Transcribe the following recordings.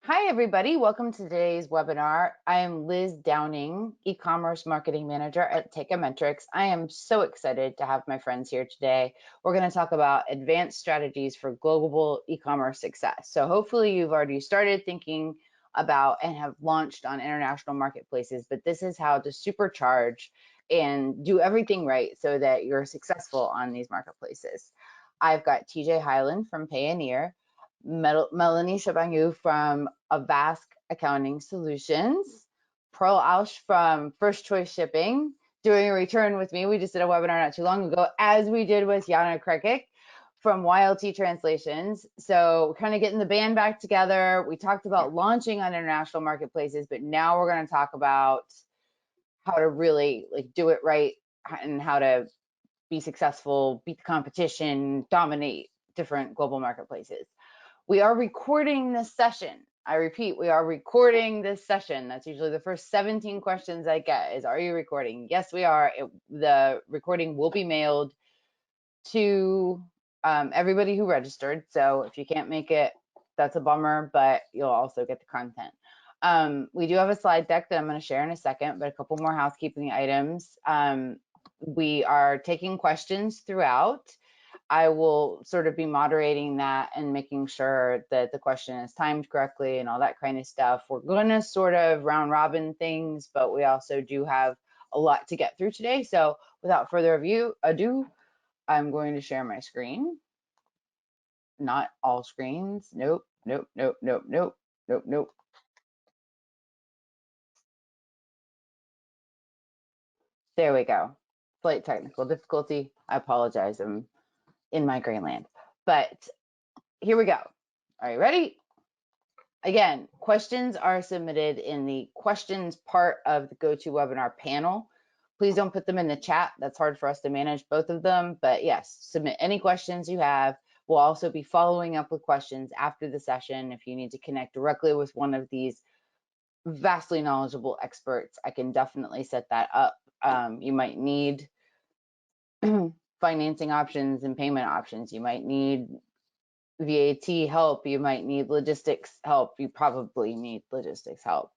Hi, everybody. Welcome to today's webinar. I am Liz Downing, e-commerce marketing manager at Teikametrics. I am so excited to have my friends here today. We're going to talk about advanced strategies for global e-commerce success. So hopefully you've already started thinking about and have launched on international marketplaces, but this is how to supercharge and do everything right so that you're successful on these marketplaces. I've got TJ Hyland from Payoneer, Melanie Shabangu from AVASK Accounting Solutions, Pearl Ausch from First Choice Shipping, doing a return with me. We just did a webinar not too long ago, as we did with Jana Krekic from YLT Translations. So kind of getting the band back together. We talked about launching on international marketplaces, but now we're going to talk about how to really do it right and how to be successful, beat the competition, dominate different global marketplaces. We are recording this session. I repeat, we are recording this session. That's usually the first 17 questions I get is, are you recording? Yes, we are. The recording will be mailed to everybody who registered. So if you can't make it, that's a bummer, but you'll also get the content. We do have a slide deck that I'm going to share in a second, but a couple more housekeeping items. We are taking questions throughout. I will sort of be moderating that and making sure that the question is timed correctly and all that kind of stuff. We're going to sort of round robin things, but we also do have a lot to get through today. So without further ado, I'm going to share my screen. Not all screens. Nope, nope, nope, nope, nope, nope, nope. There we go. Slight technical difficulty. I apologize. I'm in migraine but here we go. Are you ready? Again, questions are submitted in the questions part of the GoToWebinar panel. Please don't put them in the chat. That's hard for us to manage both of them. But yes, submit any questions you have. We'll also be following up with questions after the session. If you need to connect directly with one of these vastly knowledgeable experts, I can definitely set that up. You might need financing options and payment options. You might need VAT help, you might need logistics help, you probably need logistics help.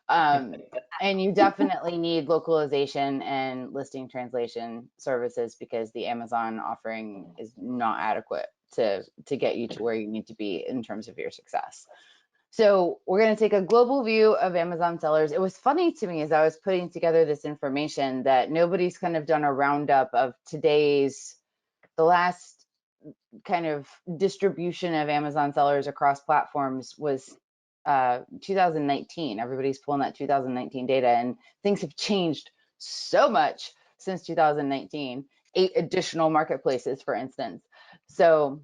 And you definitely need localization and listing translation services because the Amazon offering is not adequate to get you to where you need to be in terms of your success. So we're going to take a global view of Amazon sellers. It was funny to me as I was putting together this information that nobody's kind of done a roundup of the last kind of distribution of Amazon sellers across platforms was 2019. Everybody's pulling that 2019 data, and things have changed so much since 2019. 8 additional marketplaces, for instance. So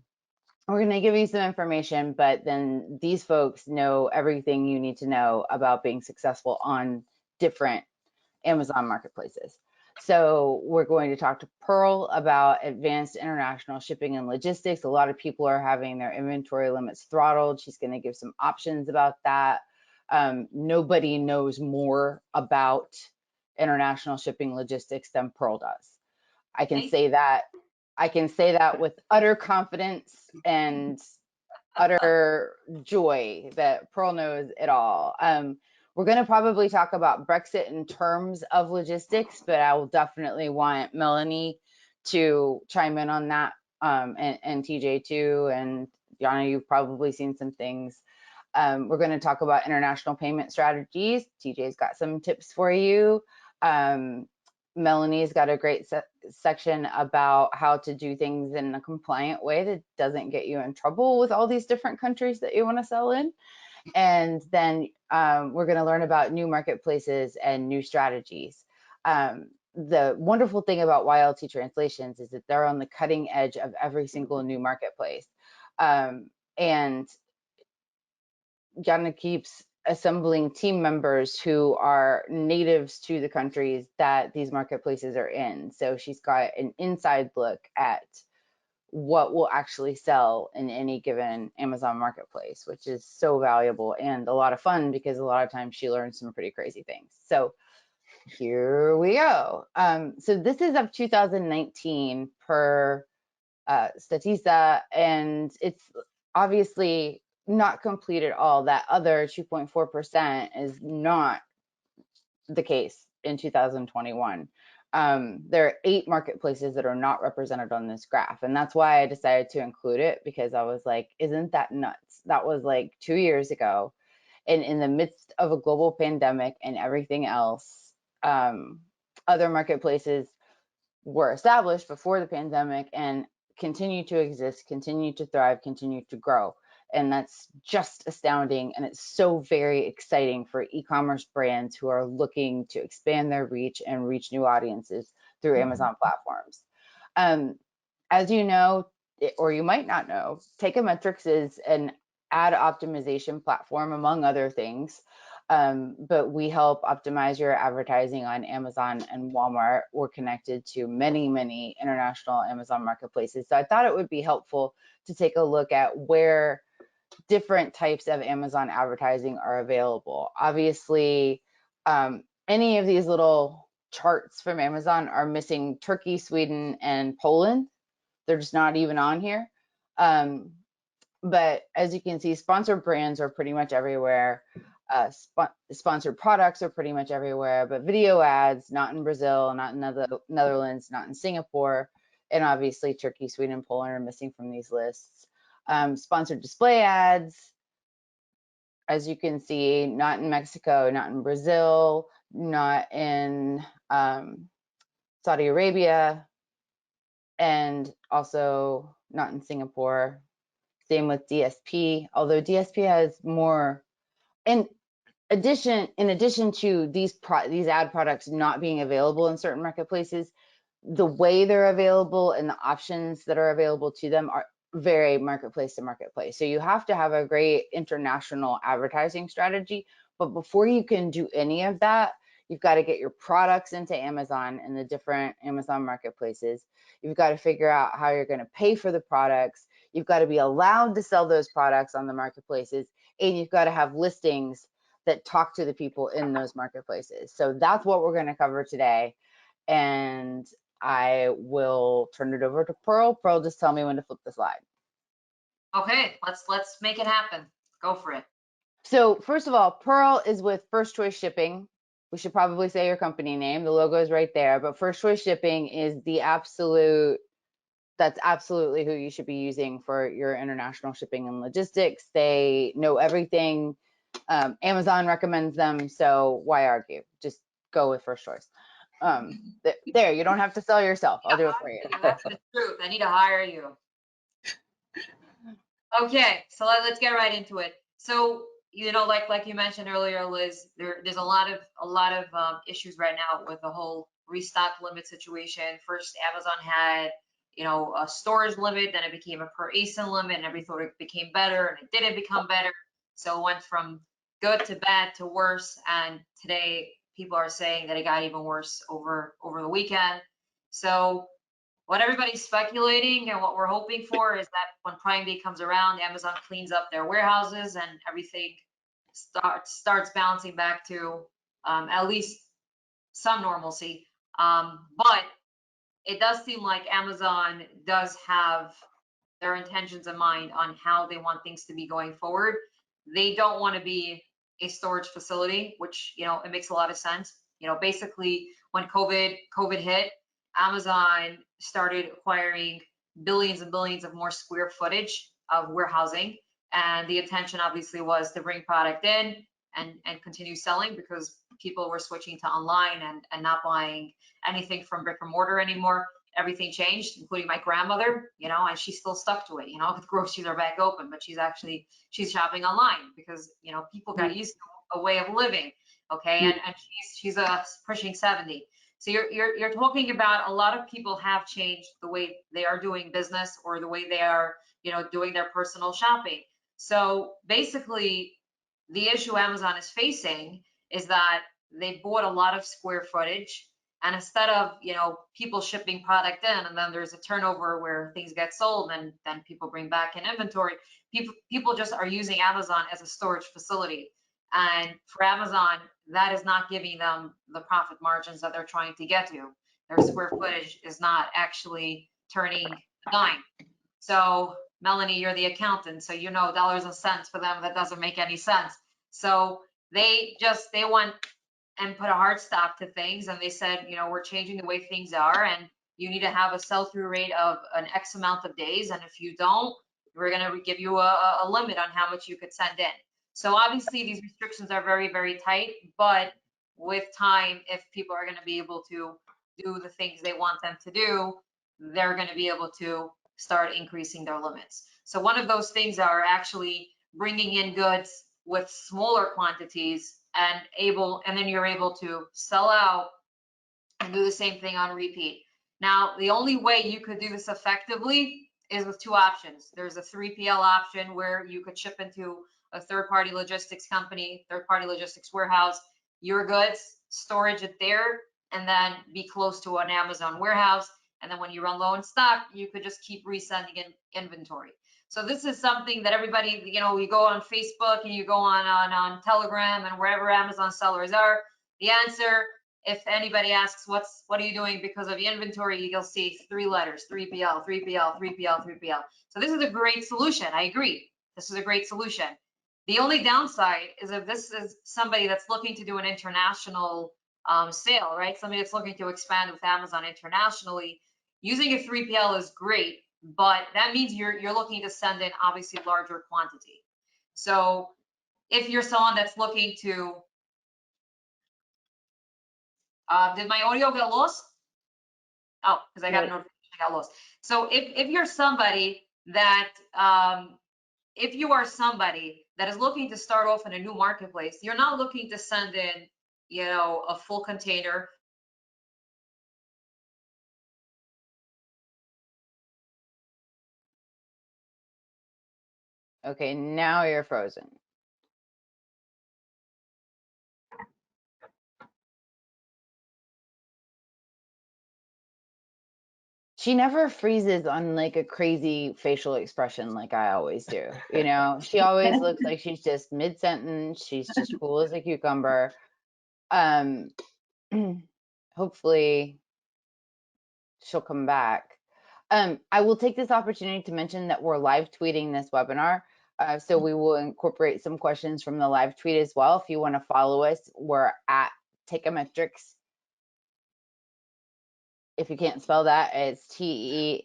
we're going to give you some information, but then these folks know everything you need to know about being successful on different Amazon marketplaces. So we're going to talk to Pearl about advanced international shipping and logistics. A lot of people are having their inventory limits throttled. She's going to give some options about that. Nobody knows more about international shipping logistics than Pearl does. I can say that with utter confidence and utter joy that Pearl knows it all. We're going to probably talk about Brexit in terms of logistics, but I will definitely want Melanie to chime in on that, and TJ too, and Jana, you've probably seen some things. We're going to talk about international payment strategies. TJ's got some tips for you. Melanie's got a great section about how to do things in a compliant way that doesn't get you in trouble with all these different countries that you want to sell in. And then we're going to learn about new marketplaces and new strategies. The wonderful thing about YLT Translations is that they're on the cutting edge of every single new marketplace. And Jana keeps assembling team members who are natives to the countries that these marketplaces are in. So she's got an inside look at what will actually sell in any given Amazon marketplace, which is so valuable and a lot of fun because a lot of times she learns some pretty crazy things. So here we go. So this is of 2019 per Statista, and it's obviously not complete at all. That other 2.4% is not the case in 2021. There are 8 marketplaces that are not represented on this graph. And that's why I decided to include it, because I was like, isn't that nuts? That was like 2 years ago. And in the midst of a global pandemic and everything else, other marketplaces were established before the pandemic and continue to exist, continue to thrive, continue to grow. And that's just astounding. And it's so very exciting for e-commerce brands who are looking to expand their reach and reach new audiences through Amazon platforms. As you know, or you might not know, Teikametrics is an ad optimization platform, among other things. But we help optimize your advertising on Amazon and Walmart. We're connected to many, many international Amazon marketplaces. So I thought it would be helpful to take a look at where different types of Amazon advertising are available. Obviously, any of these little charts from Amazon are missing Turkey, Sweden, and Poland. They're just not even on here. But as you can see, sponsored brands are pretty much everywhere. Sponsored products are pretty much everywhere, but video ads, not in Brazil, not in the Netherlands, not in Singapore, and obviously Turkey, Sweden, and Poland are missing from these lists. Sponsored display ads, as you can see, not in Mexico, not in Brazil, not in Saudi Arabia, and also not in Singapore. Same with DSP, although DSP has more. In addition to these ad products not being available in certain marketplaces, the way they're available and the options that are available to them are vary marketplace to marketplace. So you have to have a great international advertising strategy. But before you can do any of that, you've got to get your products into Amazon and the different Amazon marketplaces. You've got to figure out how you're going to pay for the products. You've got to be allowed to sell those products on the marketplaces, and you've got to have listings that talk to the people in those marketplaces. So that's what we're going to cover today. And I will turn it over to Pearl. Pearl, just tell me when to flip the slide. Okay, let's make it happen. Go for it. So first of all, Pearl is with First Choice Shipping. We should probably say your company name. The logo is right there, but First Choice Shipping is that's absolutely who you should be using for your international shipping and logistics. They know everything. Amazon recommends them, so why argue? Just go with First Choice. There, you don't have to sell yourself. I'll do it for you. That's the truth. I need to hire you. Okay, so let's get right into it. So, you know, like you mentioned earlier, Liz, there's a lot of issues right now with the whole restock limit situation. First, Amazon had, you know, a storage limit, then it became a per ASIN limit, and everything became better, and it didn't become better. So it went from good to bad to worse, and today people are saying that it got even worse over the weekend. So what everybody's speculating and what we're hoping for is that when Prime Day comes around, Amazon cleans up their warehouses and everything starts bouncing back to at least some normalcy. But it does seem like Amazon does have their intentions in mind on how they want things to be going forward. They don't want to be a storage facility, which, you know, it makes a lot of sense. You know, basically when COVID hit, Amazon started acquiring billions and billions of more square footage of warehousing. And the intention obviously was to bring product in and continue selling, because people were switching to online and not buying anything from brick and mortar anymore. Everything changed, including my grandmother, you know, and she's still stuck to it. You know, the groceries are back open, but she's shopping online because, you know, people got used to a way of living. Okay, and she's pushing 70. So you're talking about a lot of people have changed the way they are doing business or the way they are, you know, doing their personal shopping. So basically, the issue Amazon is facing is that they bought a lot of square footage, and instead of, you know, people shipping product in and then there's a turnover where things get sold and then people bring back in inventory, people just are using Amazon as a storage facility. And for Amazon, that is not giving them the profit margins that they're trying to get to. Their square footage is not actually turning a dime. So Melanie, you're the accountant, so you know dollars and cents for them, that doesn't make any sense. So they went and put a hard stop to things, and they said, you know, we're changing the way things are, and you need to have a sell-through rate of an X amount of days, and if you don't, we're going to give you a limit on how much you could send in. So obviously these restrictions are very, very tight, but with time, if people are going to be able to do the things they want them to do, they're going to be able to start increasing their limits. So one of those things are actually bringing in goods with smaller quantities and then you're able to sell out and do the same thing on repeat. Now, the only way you could do this effectively is with two options. There's a 3PL option where you could ship into a third-party logistics company, third-party logistics warehouse, your goods, storage it there, and then be close to an Amazon warehouse. And then when you run low in stock, you could just keep resending in inventory. So this is something that everybody, you know, you go on Facebook and you go on Telegram and wherever Amazon sellers are, the answer, if anybody asks what are you doing because of the inventory, you'll see 3 letters, 3PL, 3PL, 3PL, 3PL. So this is a great solution. I agree. This is a great solution. The only downside is if this is somebody that's looking to do an international sale, right? Somebody that's looking to expand with Amazon internationally, using a 3PL is great, but that means you're looking to send in obviously larger quantity. So if you're someone that's looking to, did my audio get lost? Oh, because I got a notification I got lost. So if you're somebody that, if you are somebody that is looking to start off in a new marketplace, you're not looking to send in, you know, a full container. Okay, now you're frozen. She never freezes on like a crazy facial expression like I always do. You know, she always looks like she's just mid-sentence. She's just cool as a cucumber. Hopefully she'll come back. I will take this opportunity to mention that we're live tweeting this webinar. So we will incorporate some questions from the live tweet as well. If you want to follow us, we're at Teikametrics. If you can't spell that, it's Teikametrics.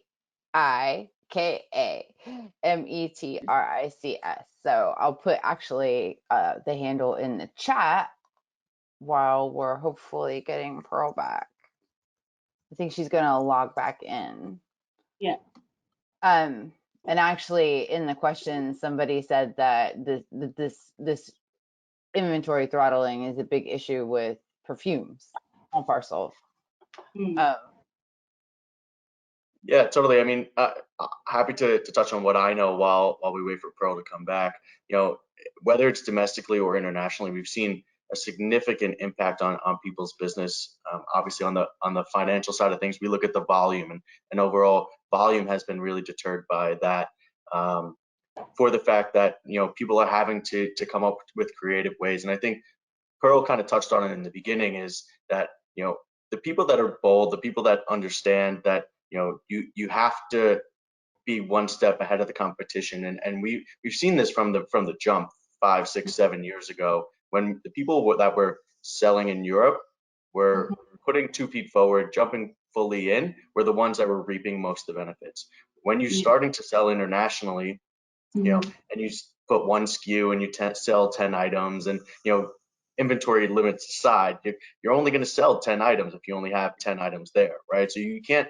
So I'll put actually the handle in the chat while we're hopefully getting Pearl back. I think she's going to log back in. Yeah. And actually, in the question, somebody said that this inventory throttling is a big issue with perfumes on parcel. Yeah, totally. I mean, happy to touch on what I know while we wait for Pearl to come back. You know, whether it's domestically or internationally, we've seen a significant impact on people's business. Obviously, on the financial side of things, we look at the volume, and overall volume has been really deterred by that. For the fact that, you know, people are having to come up with creative ways, and I think Pearl kind of touched on it in the beginning, is that, you know, the people that are bold, the people that understand that, you know, you have to be one step ahead of the competition, and we've seen this from the jump 5, 6, 7 years ago, when the people that were selling in Europe were putting 2 feet forward, jumping fully in, were the ones that were reaping most of the benefits. When you're starting to sell internationally, you know, and you put 1 SKU and you sell 10 items, and, you know, inventory limits aside, you're only going to sell 10 items if you only have 10 items there, right? So you can't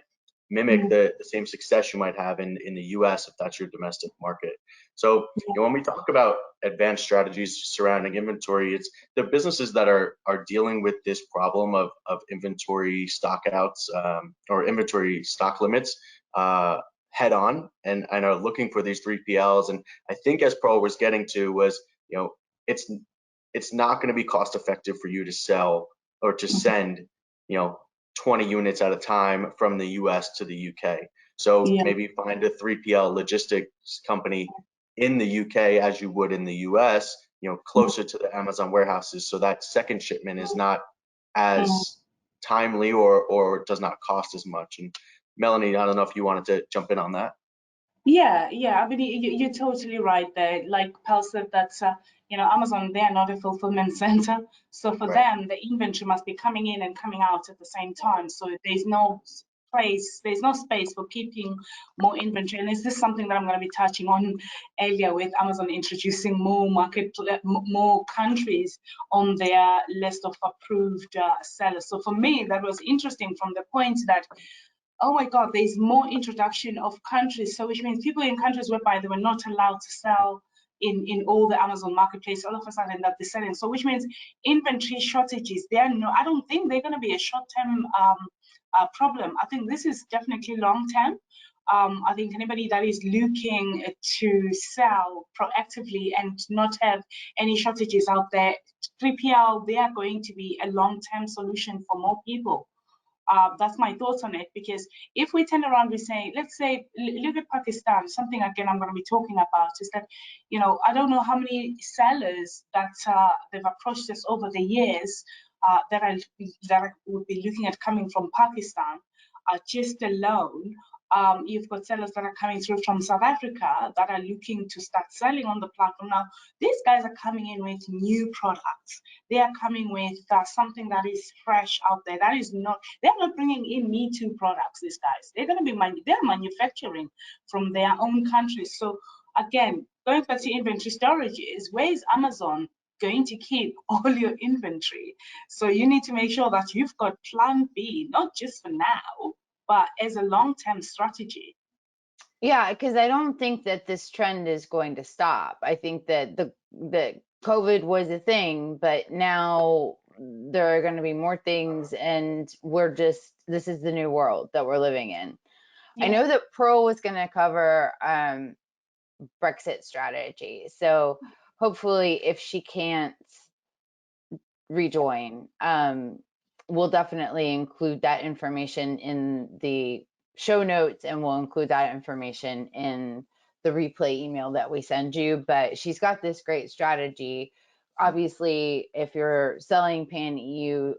mimic the same success you might have in the US if that's your domestic market. So, you know, when we talk about advanced strategies surrounding inventory, it's the businesses that are dealing with this problem of inventory stockouts or inventory stock limits head on, and are looking for these 3PLs. And I think, as Pearl was getting to, was, you know, it's not going to be cost effective for you to sell or to send, you know, 20 units at a time from the US to the UK. So maybe find a 3PL logistics company in the UK as you would in the US, you know, closer to the Amazon warehouses, so that second shipment is not as timely or does not cost as much. And Melanie, I don't know if you wanted to jump in on that. Yeah. I mean, you're totally right there. Like Pal said, that Amazon, they are not a fulfillment center, so for Right. them, the inventory must be coming in and coming out at the same time. So there's no space for keeping more inventory. And is this something that I'm going to be touching on earlier with Amazon introducing more countries on their list of approved sellers? So for me, that was interesting from the point that, oh my God, there's more introduction of countries. So which means people in countries whereby they were not allowed to sell in all the Amazon marketplace, all of a sudden that they're selling. So which means inventory shortages, I don't think they're going to be a short-term problem. I think this is definitely long-term. I think anybody that is looking to sell proactively and not have any shortages out there, 3PL, they are going to be a long-term solution for more people. That's my thoughts on it, because if we turn around, we say, let's say, look at Pakistan, something again I'm going to be talking about is that, I don't know how many sellers that they've approached us over the years that I would be looking at coming from Pakistan, just alone. You've got sellers that are coming through from South Africa that are looking to start selling on the platform. Now, these guys are coming in with new products. They are coming with something that is fresh out there. They're not bringing in Me Too products, these guys. They're manufacturing from their own countries. So again, going back to inventory storages, where is Amazon going to keep all your inventory? So you need to make sure that you've got plan B, not just for now, but as a long-term strategy. Yeah, because I don't think that this trend is going to stop. I think that the COVID was a thing, but now there are going to be more things, and this is the new world that we're living in. I know that Pearl was going to cover Brexit strategy, so hopefully, if she can't rejoin, we'll definitely include that information in the show notes, and we'll include that information in the replay email that we send you. But she's got this great strategy. Obviously, if you're selling pan EU,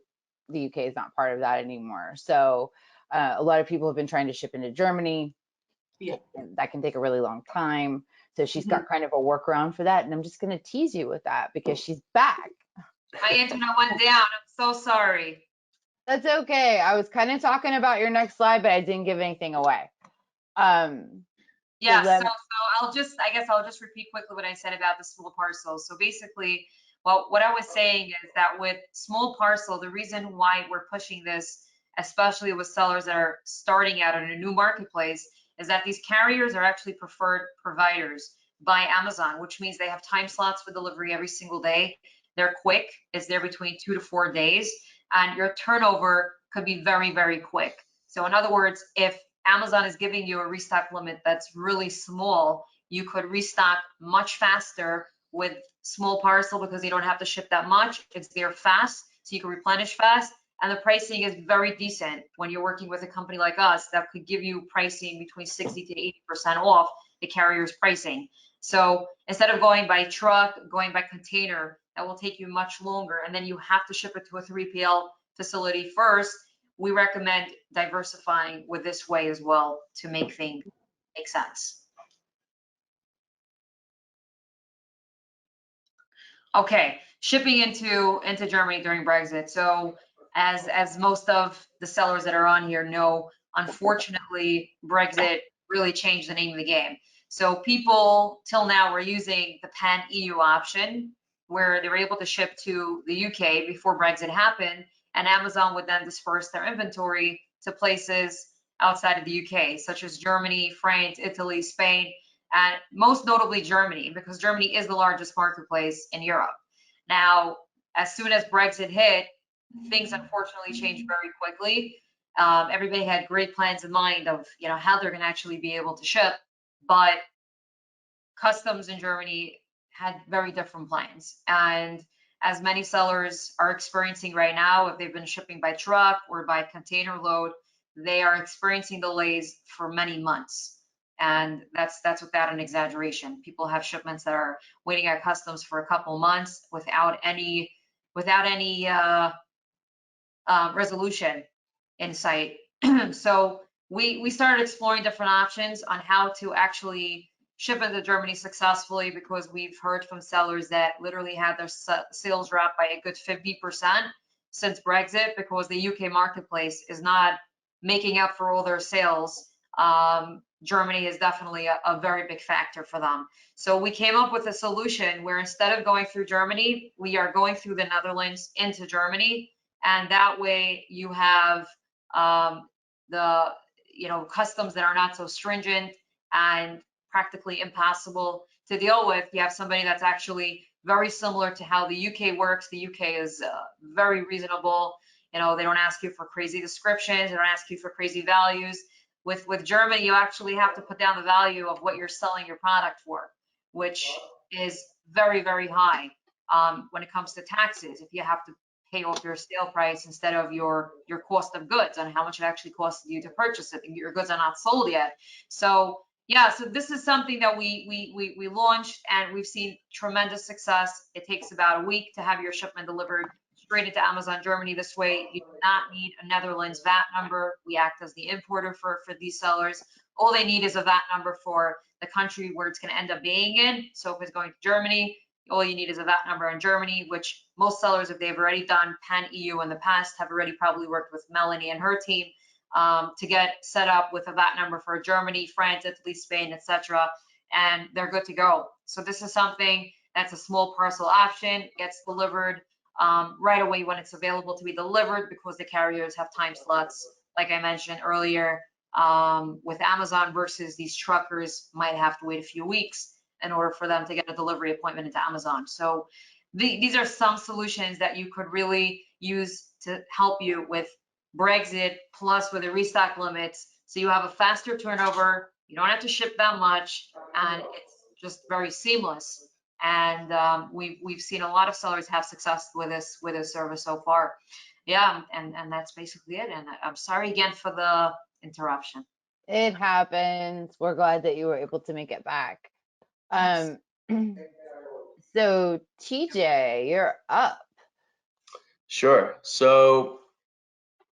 the UK is not part of that anymore. So a lot of people have been trying to ship into Germany. Yeah. That can take a really long time. So she's got kind of a workaround for that. And I'm just going to tease you with that because she's back. My internet went down. I'm so sorry. That's okay. I was kind of talking about your next slide, but I didn't give anything away. Yeah, so I guess I'll just repeat quickly what I said about the small parcels. So basically, well, what I was saying is that with small parcel, the reason why we're pushing this, especially with sellers that are starting out in a new marketplace, is that these carriers are actually preferred providers by Amazon, which means they have time slots for delivery every single day. They're quick. It's there between 2 to 4 days, and your turnover could be very, very quick. So in other words, if Amazon is giving you a restock limit that's really small, you could restock much faster with small parcel because you don't have to ship that much. It's there fast, so you can replenish fast. And the pricing is very decent when you're working with a company like us that could give you pricing between 60 to 80% off the carrier's pricing. So instead of going by truck, going by container, that will take you much longer. And then you have to ship it to a 3PL facility first. We recommend diversifying with this way as well to make things make sense. Okay, shipping into Germany during Brexit. So as most of the sellers that are on here know, unfortunately, Brexit really changed the name of the game. So people till now were using the pan EU option where they were able to ship to the UK before Brexit happened, and Amazon would then disperse their inventory to places outside of the UK, such as Germany, France, Italy, Spain, and most notably Germany, because Germany is the largest marketplace in Europe. Now, as soon as Brexit hit, things unfortunately changed very quickly. Everybody had great plans in mind of how they're going to actually be able to ship, but customs in Germany had very different plans. And as many sellers are experiencing right now, if they've been shipping by truck or by container load, they are experiencing delays for many months. And that's without an exaggeration. People have shipments that are waiting at customs for a couple months without any resolution in sight. So we started exploring different options on how to actually ship into Germany successfully, because we've heard from sellers that literally had their sales drop by a good 50% since Brexit, because the UK marketplace is not making up for all their sales. Germany is definitely a very big factor for them. So we came up with a solution where instead of going through Germany, we are going through the Netherlands into Germany. And that way you have the customs that are not so stringent and practically impossible to deal with. You have somebody that's actually very similar to how the UK works. The UK is very reasonable. They don't ask you for crazy descriptions. They don't ask you for crazy values. With Germany, you actually have to put down the value of what you're selling your product for, which is very, very high when it comes to taxes. If you have to pay off your sale price instead of your cost of goods and how much it actually costs you to purchase it, and your goods are not sold yet. So yeah, so this is something that we launched, and we've seen tremendous success. It takes about a week to have your shipment delivered straight into Amazon Germany. This way, you do not need a Netherlands VAT number. We act as the importer for these sellers. All they need is a VAT number for the country where it's going to end up being in. So if it's going to Germany, all you need is a VAT number in Germany, which most sellers, if they've already done pan-EU in the past, have already probably worked with Melanie and her team to get set up with a VAT number for Germany, France, Italy, Spain, etc., and they're good to go. So this is something that's a small parcel option, gets delivered right away when it's available to be delivered, because the carriers have time slots, like I mentioned earlier, with Amazon, versus these truckers might have to wait a few weeks in order for them to get a delivery appointment into Amazon. So these are some solutions that you could really use to help you with Brexit, plus with the restock limits. So you have a faster turnover, you don't have to ship that much, and it's just very seamless. And we've seen a lot of sellers have success with this service so far. Yeah, and that's basically it. And I'm sorry again for the interruption. It happens. We're glad that you were able to make it back. So TJ, you're up. Sure. So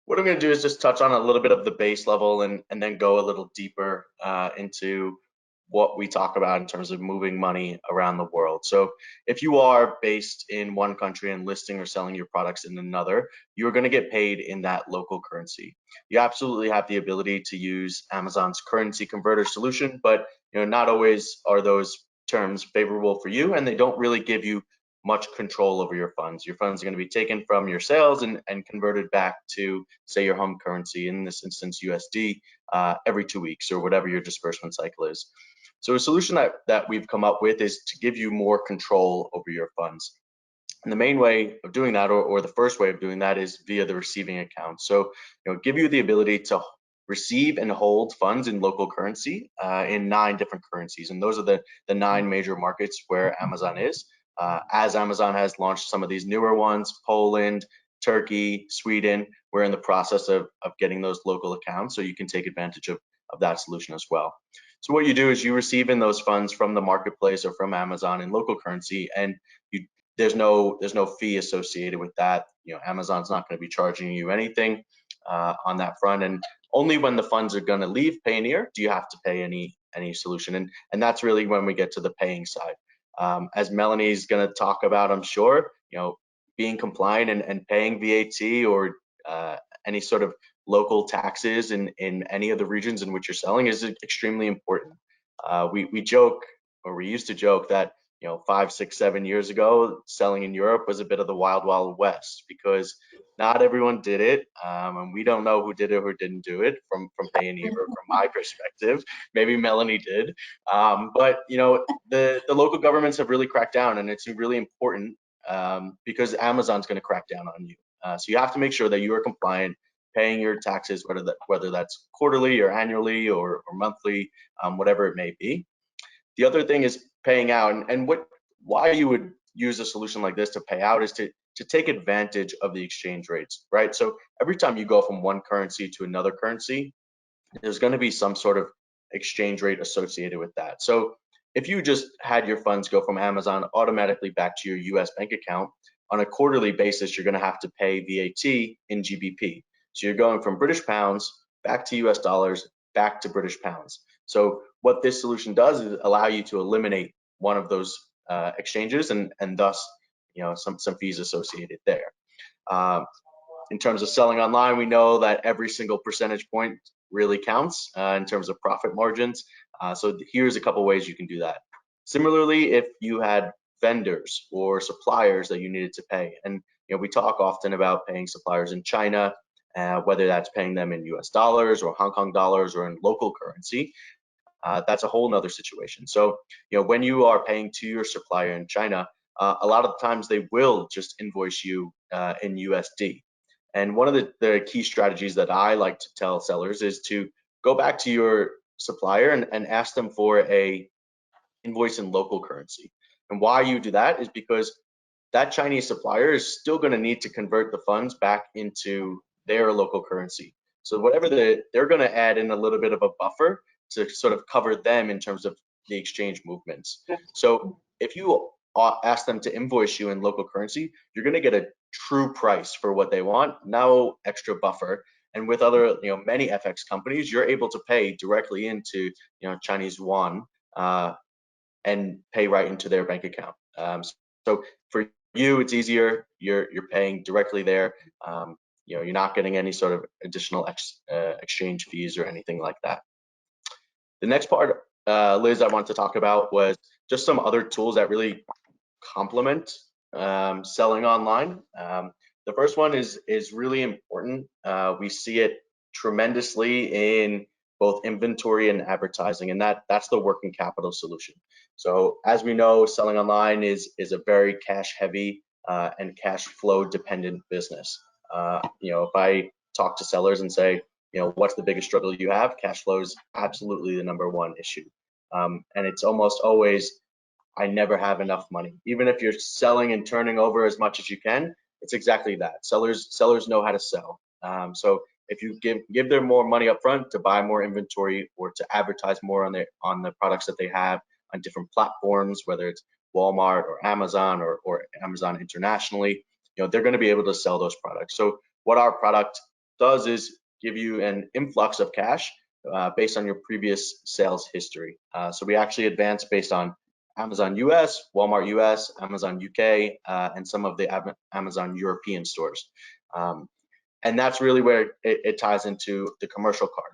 what I'm going to do is just touch on a little bit of the base level and then go a little deeper into what we talk about in terms of moving money around the world. So if you are based in one country and listing or selling your products in another, you're going to get paid in that local currency. You absolutely have the ability to use Amazon's currency converter solution, but not always are those terms favorable for you, and they don't really give you much control over your funds. Your funds are going to be taken from your sales and converted back to, say, your home currency, in this instance USD, every 2 weeks or whatever your disbursement cycle is. So a solution that we've come up with is to give you more control over your funds. And the main way of doing that, or the first way of doing that, is via the receiving account. So give you the ability to receive and hold funds in local currency in 9 different currencies. And those are the 9 major markets where Amazon is. As Amazon has launched some of these newer ones, Poland, Turkey, Sweden, we're in the process of getting those local accounts, so you can take advantage of that solution as well. So what you do is you receive in those funds from the marketplace or from Amazon in local currency, and there's no fee associated with that. Amazon's not going to be charging you anything on that front, and only when the funds are going to leave Payoneer do you have to pay any solution, and that's really when we get to the paying side. As Melanie's going to talk about, I'm sure, being compliant and paying VAT or any sort of local taxes in any of the regions in which you're selling is extremely important. We joke, or we used to joke, that 5, 6, 7 years ago, selling in Europe was a bit of the wild, wild west, because not everyone did it, and we don't know who did it or didn't do it from Payoneer, or from my perspective. Maybe Melanie did, but the local governments have really cracked down, and it's really important because Amazon's going to crack down on you. So you have to make sure that you are compliant, paying your taxes, whether that's quarterly or annually or monthly, whatever it may be. The other thing is paying out, and why you would use a solution like this to pay out is to take advantage of the exchange rates, right? So every time you go from one currency to another currency, there's going to be some sort of exchange rate associated with that. So if you just had your funds go from Amazon automatically back to your US bank account, on a quarterly basis, you're going to have to pay VAT in GBP. So you're going from British pounds back to US dollars, back to British pounds. So what this solution does is allow you to eliminate one of those exchanges and thus some fees associated there. In terms of selling online, we know that every single percentage point really counts in terms of profit margins. So here's a couple ways you can do that. Similarly, if you had vendors or suppliers that you needed to pay, and we talk often about paying suppliers in China, whether that's paying them in US dollars or Hong Kong dollars or in local currency, that's a whole nother situation. So when you are paying to your supplier in China, a lot of the times they will just invoice you in USD. And one of the key strategies that I like to tell sellers is to go back to your supplier and ask them for a invoice in local currency. And why you do that is because that Chinese supplier is still going to need to convert the funds back into their local currency. So whatever they're going to add in a little bit of a buffer to sort of cover them in terms of the exchange movements. So if you ask them to invoice you in local currency, you're going to get a true price for what they want, no extra buffer. And with other, many FX companies, you're able to pay directly into, Chinese yuan and pay right into their bank account. So for you, it's easier. You're paying directly there. You're not getting any sort of additional exchange fees or anything like that. The next part, Liz, I want to talk about was just some other tools that really complement selling online. The first one is really important. We see it tremendously in both inventory and advertising, and that's the working capital solution. So as we know, selling online is a very cash heavy and cash flow dependent business. If I talk to sellers and say, what's the biggest struggle you have? Cash flow is absolutely the #1 issue. And it's almost always, I never have enough money. Even if you're selling and turning over as much as you can, it's exactly that. Sellers know how to sell. So if you give them more money up front to buy more inventory or to advertise more on the products that they have on different platforms, whether it's Walmart or Amazon or Amazon internationally, they're going to be able to sell those products. So what our product does is give you an influx of cash based on your previous sales history. So we actually advance based on Amazon US, Walmart US, Amazon UK, and some of the Amazon European stores. And that's really where it ties into the commercial card.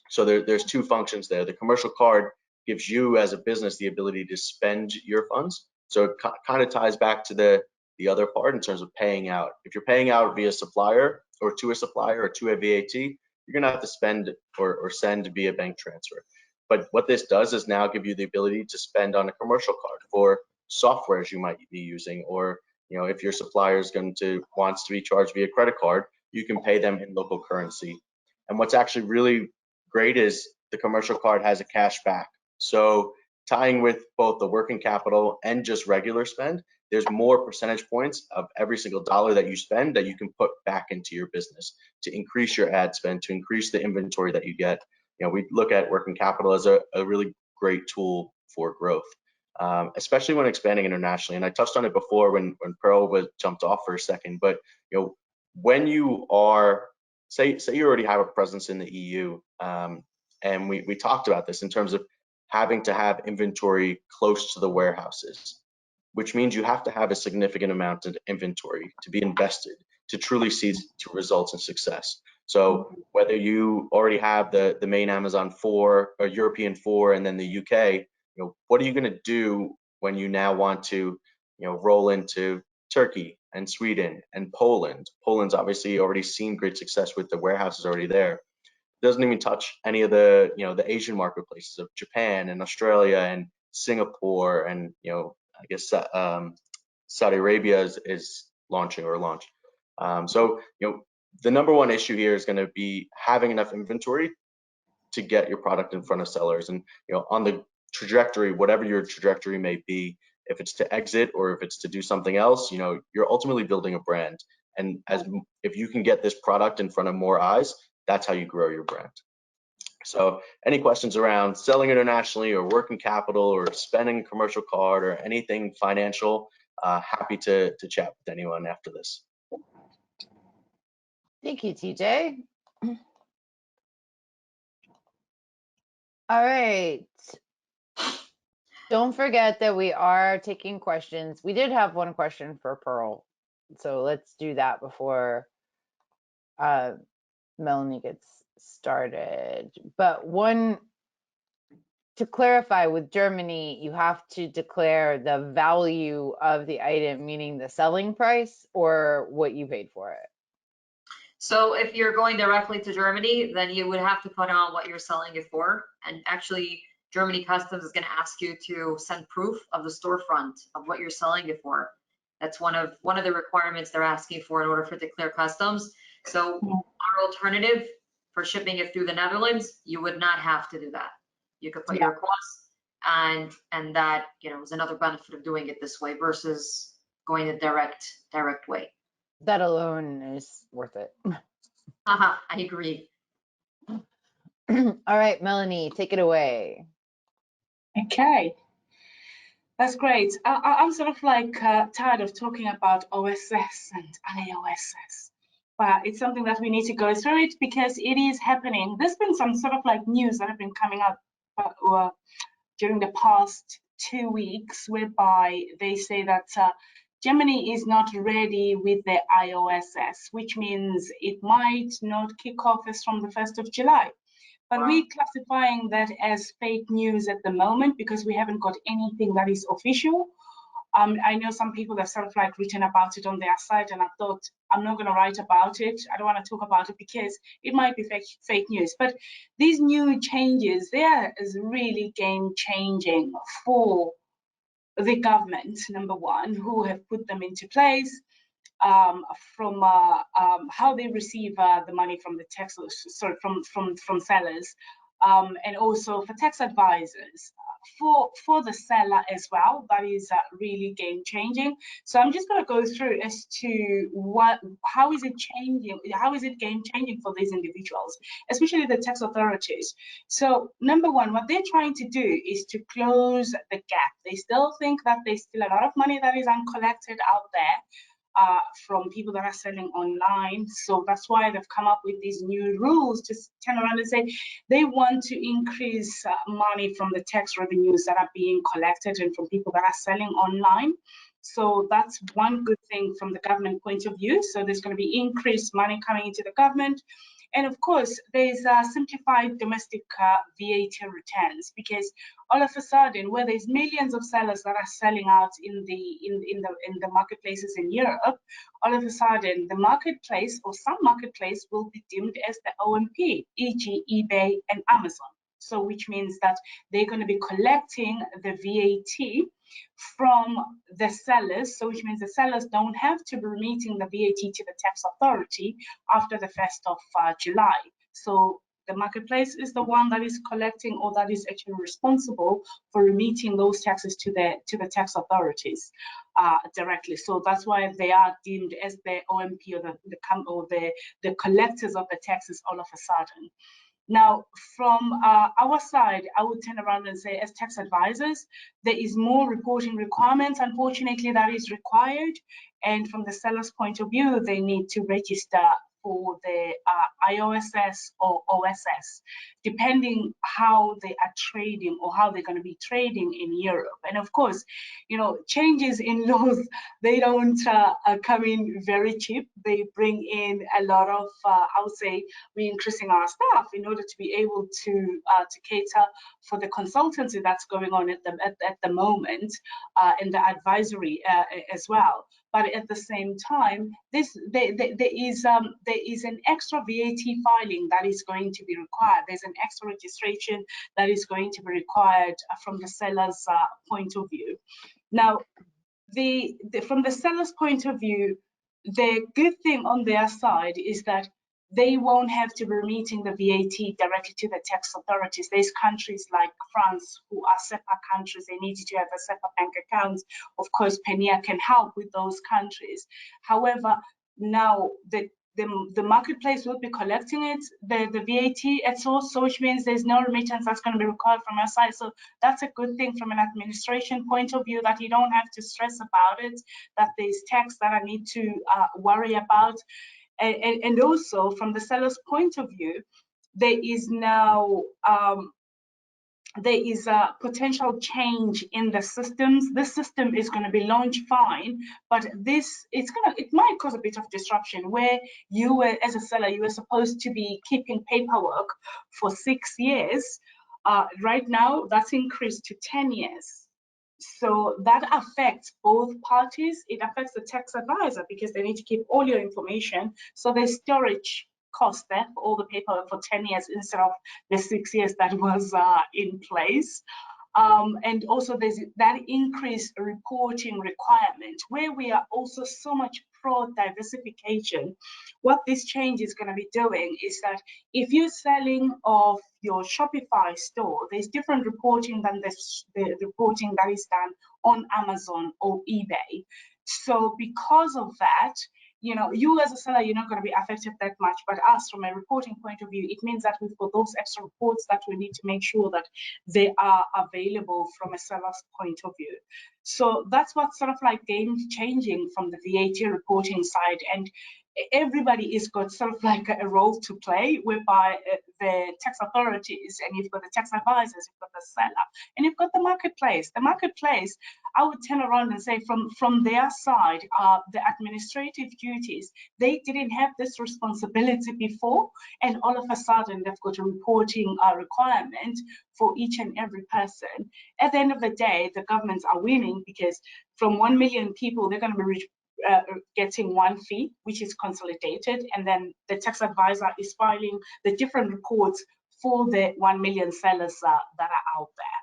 So there's two functions there. The commercial card gives you as a business the ability to spend your funds. So it kind of ties back to the other part in terms of paying out. If you're paying out via supplier or to a supplier or to a VAT, you're gonna have to spend or send via bank transfer. But what this does is now give you the ability to spend on a commercial card for softwares you might be using, or if your supplier is wants to be charged via credit card, you can pay them in local currency. And what's actually really great is the commercial card has a cash back. So tying with both the working capital and just regular spend, there's more percentage points of every single dollar that you spend that you can put back into your business to increase your ad spend, to increase the inventory that you get. We look at working capital as a really great tool for growth, especially when expanding internationally. And I touched on it before when Pearl jumped off for a second, but when you are, say you already have a presence in the EU, and we talked about this in terms of having to have inventory close to the warehouses, which means you have to have a significant amount of inventory to be invested to truly see to results and success. So whether you already have the main Amazon 4 or European 4 and then the UK, what are you going to do when you now want to roll into Turkey and Sweden and Poland? Poland's obviously already seen great success with the warehouses already there. It doesn't even touch any of the the Asian marketplaces of Japan and Australia and Singapore, and I guess Saudi Arabia is launching or launched. So the #1 issue here is going to be having enough inventory to get your product in front of sellers. And on the trajectory, whatever your trajectory may be, if it's to exit or if it's to do something else, you're ultimately building a brand. And if you can get this product in front of more eyes, that's how you grow your brand. So any questions around selling internationally or working capital or spending commercial card or anything financial, happy to chat with anyone after this. Thank you, TJ. All right. Don't forget that we are taking questions. We did have one question for Pearl, so let's do that before Melanie gets started. But one, to clarify, with Germany, you have to declare the value of the item, meaning the selling price or what you paid for it. So if you're going directly to Germany, then you would have to put on what you're selling it for. And actually, Germany Customs is going to ask you to send proof of the storefront of what you're selling it for. That's one of the requirements they're asking for in order for it to clear customs. So our alternative for shipping it through the Netherlands, you would not have to do that. You could put your costs, and that, you know, is another benefit of doing it this way versus going the direct way. That alone is worth it. I agree. All right, Melanie, take it away. Okay, that's great. I'm sort of like tired of talking about OSS and IOSS, but it's something that we need to go through it because it is happening. There's been some sort of like news that have been coming up during the past 2 weeks, whereby they say that Germany is not ready with the IOSS, which means it might not kick off as from the 1st of July. But we're classifying that as fake news at the moment because we haven't got anything that is official. I know some people have sort of like written about it on their site, and I thought, I'm not going to write about it. I don't want to talk about it because it might be fake news. But these new changes, they are really game changing for the government, number one, who have put them into place. From how they receive the money from the tax, sorry, from sellers, and also for tax advisors, for the seller as well. That is really game changing. So I'm just going to go through as to how is it changing, how is it game changing for these individuals, especially the tax authorities. So number one, what they're trying to do is to close the gap. They still think that there's still a lot of money that is uncollected out there. From people that are selling online. So that's why they've come up with these new rules to turn around and say they want to increase money from the tax revenues that are being collected and from people that are selling online. So that's one good thing from the government point of view. So there's going to be increased money coming into the government. And of course, there's simplified domestic VAT returns, because all of a sudden, where there's millions of sellers that are selling out in the marketplaces in Europe, all of a sudden the marketplace or some marketplace will be deemed as the OMP, e.g. eBay and Amazon. So which means that they're going to be collecting the VAT from the sellers, so which means the sellers don't have to be remitting the VAT to the tax authority after the 1st of July. So the marketplace is the one that is collecting, or that is actually responsible for remitting those taxes to the tax authorities directly. So that's why they are deemed as the OMP, or the collectors of the taxes all of a sudden. Now, from our side, I would turn around and say, as tax advisors, there is more reporting requirements, unfortunately, that is required. And from the seller's point of view, they need to register for the IOSS or OSS, depending how they are trading or how they're going to be trading in Europe. And of course, you know, changes in laws, they don't come in very cheap. They bring in a lot of, I would say, we're increasing our staff in order to be able to cater for the consultancy that's going on at the moment, and the advisory as well. But at the same time, there is an extra VAT filing that is going to be required. There's an extra registration that is going to be required from the seller's point of view. Now, from the seller's point of view, the good thing on their side is that they won't have to be remitting the VAT directly to the tax authorities. There's countries like France who are SEPA countries. They need you to have a SEPA bank account. Of course, Payoneer can help with those countries. However, now the marketplace will be collecting it, the VAT at source, so which means there's no remittance that's going to be required from our side. So that's a good thing from an administration point of view, that you don't have to stress about it, that there's tax that I need to worry about. And also from the seller's point of view, there is now there is a potential change in the systems. This system is going to be launched fine, but it might cause a bit of disruption where you were, as a seller, you were supposed to be keeping paperwork for 6 years. Right now, that's increased to 10 years. So that affects both parties. It affects the tax advisor because they need to keep all your information. So there's storage cost there for all the paperwork for 10 years instead of the 6 years that was in place. And also there's that increased reporting requirement where we are also so much pro diversification. What this change is going to be doing is that if you're selling off your Shopify store, there's different reporting than the reporting that is done on Amazon or eBay. So because of that, you know, you as a seller, you're not going to be affected that much, but us from a reporting point of view, it means that we've got those extra reports that we need to make sure that they are available from a seller's point of view. So that's what's sort of like game changing from the VAT reporting side. And everybody is got sort of like a role to play, whereby the tax authorities, and you've got the tax advisors, you've got the seller, and you've got the marketplace. The marketplace, I would turn around and say from their side, the administrative duties, they didn't have this responsibility before, and all of a sudden they've got a reporting requirement for each and every person. At the end of the day, the governments are winning because from 1 million people, they're going to be getting one fee, which is consolidated, and then the tax advisor is filing the different reports for the 1 million sellers that are out there.